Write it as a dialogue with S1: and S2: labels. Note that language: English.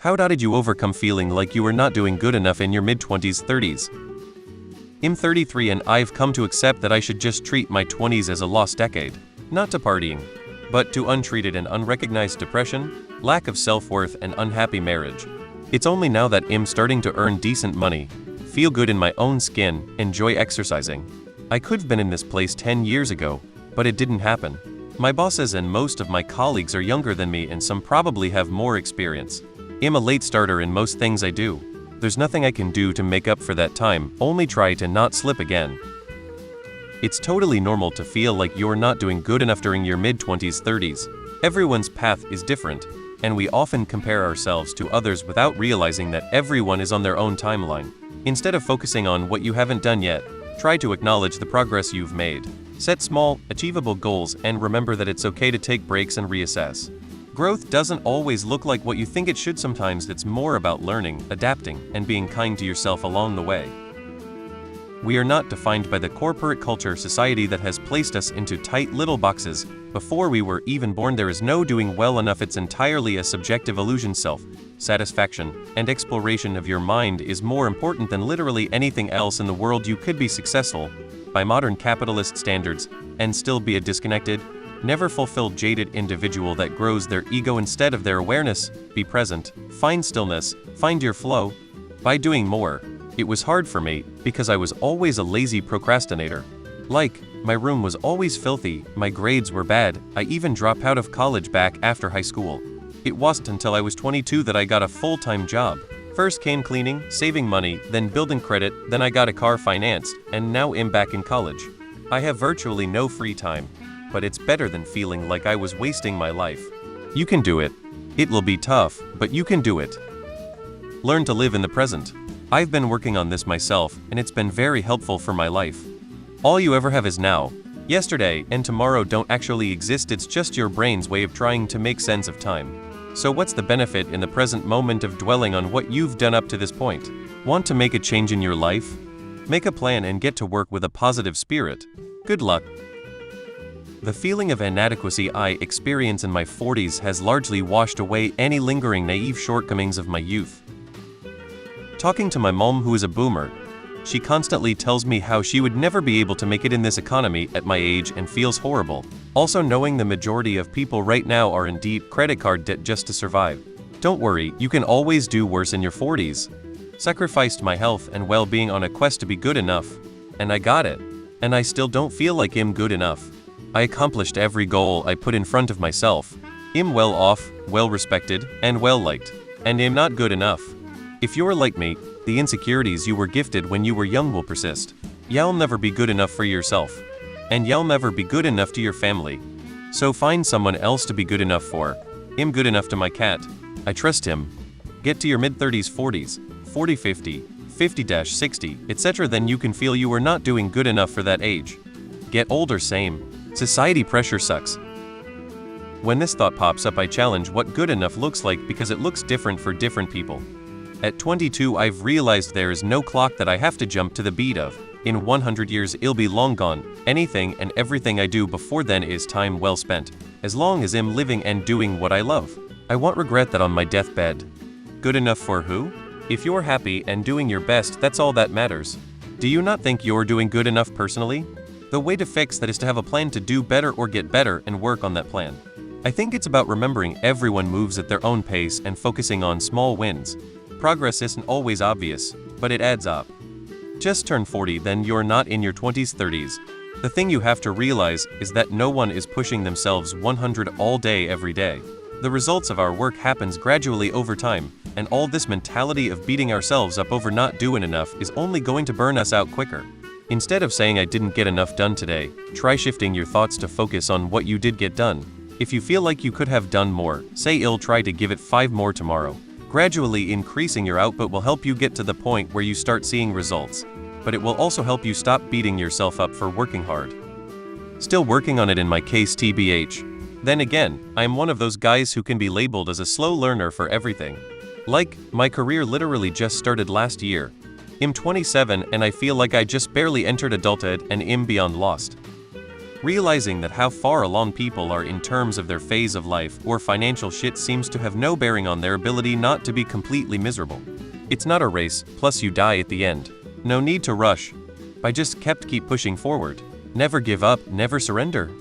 S1: How did you overcome feeling like you were not doing good enough in your mid-20s, 30s? I'm 33 and I've come to accept that I should just treat my 20s as a lost decade. Not to partying, but to untreated and unrecognized depression, lack of self-worth and unhappy marriage. It's only now that I'm starting to earn decent money, feel good in my own skin, enjoy exercising. I could have been in this place 10 years ago, but it didn't happen. My bosses and most of my colleagues are younger than me and some probably have more experience. I'm a late starter in most things I do. There's nothing I can do to make up for that time, only try to not slip again. It's totally normal to feel like you're not doing good enough during your mid-20s, 30s. Everyone's path is different, and we often compare ourselves to others without realizing that everyone is on their own timeline. Instead of focusing on what you haven't done yet, try to acknowledge the progress you've made. Set small, achievable goals and remember that it's okay to take breaks and reassess. Growth doesn't always look like what you think it should. Sometimes it's more about learning, adapting, and being kind to yourself along the way. We are not defined by the corporate culture society that has placed us into tight little boxes. Before we were even born, there is no doing well enough. It's entirely a subjective illusion. Self-satisfaction and exploration of your mind is more important than literally anything else in the world. You could be successful by modern capitalist standards and still be a disconnected, never fulfilled, jaded individual that grows their ego instead of their awareness. Be present, find stillness, find your flow. By doing more, it was hard for me because I was always a lazy procrastinator. My room was always filthy, my grades were bad, I even dropped out of college back after high school. It wasn't until I was 22 that I got a full-time job. First came cleaning, saving money, then building credit, then I got a car financed, and now I'm back in college. I have virtually no free time. But it's better than feeling like I was wasting my life. You can do it. It will be tough, but you can do it. Learn to live in the present. I've been working on this myself, and it's been very helpful for my life. All you ever have is now. Yesterday and tomorrow don't actually exist. It's just your brain's way of trying to make sense of time. So what's the benefit in the present moment of dwelling on what you've done up to this point? Want to make a change in your life? Make a plan and get to work with a positive spirit. Good luck. The feeling of inadequacy I experience in my 40s has largely washed away any lingering naive shortcomings of my youth. Talking to my mom, who is a boomer, she constantly tells me how she would never be able to make it in this economy at my age and feels horrible. Also knowing the majority of people right now are in deep credit card debt just to survive. Don't worry, you can always do worse in your 40s. Sacrificed my health and well-being on a quest to be good enough, and I got it. And I still don't feel like I'm good enough. I accomplished every goal I put in front of myself. I'm well off, well respected, and well liked. And I'm not good enough. If you're like me, the insecurities you were gifted when you were young will persist. You'll never be good enough for yourself. And you'll never be good enough to your family. So find someone else to be good enough for. I'm good enough to my cat. I trust him. Get to your mid-30s, 40s, 40, 50, 50-60, etc. Then you can feel you are not doing good enough for that age. Get older, same. Society pressure sucks. When this thought pops up, I challenge what good enough looks like because it looks different for different people. At 22, I've realized there is no clock that I have to jump to the beat of. In 100 years, it'll be long gone. Anything and everything I do before then is time well spent. As long as I'm living and doing what I love, I won't regret that on my deathbed. Good enough for who? If you're happy and doing your best, that's all that matters. Do you not think you're doing good enough personally? The way to fix that is to have a plan to do better or get better and work on that plan. I think it's about remembering everyone moves at their own pace and focusing on small wins. Progress isn't always obvious, but it adds up. Just turn 40, then you're not in your 20s, 30s. The thing you have to realize is that no one is pushing themselves 100 all day every day. The results of our work happens gradually over time, and all this mentality of beating ourselves up over not doing enough is only going to burn us out quicker. Instead of saying I didn't get enough done today, try shifting your thoughts to focus on what you did get done. If you feel like you could have done more, say you'll try to give it 5 more tomorrow. Gradually increasing your output will help you get to the point where you start seeing results, but it will also help you stop beating yourself up for working hard. Still working on it in my case, TBH. Then again, I am one of those guys who can be labeled as a slow learner for everything. My career literally just started last year. I'm 27 and I feel like I just barely entered adulthood and I'm beyond lost. Realizing that how far along people are in terms of their phase of life or financial shit seems to have no bearing on their ability not to be completely miserable. It's not a race, plus you die at the end. No need to rush. I just keep pushing forward. Never give up, never surrender.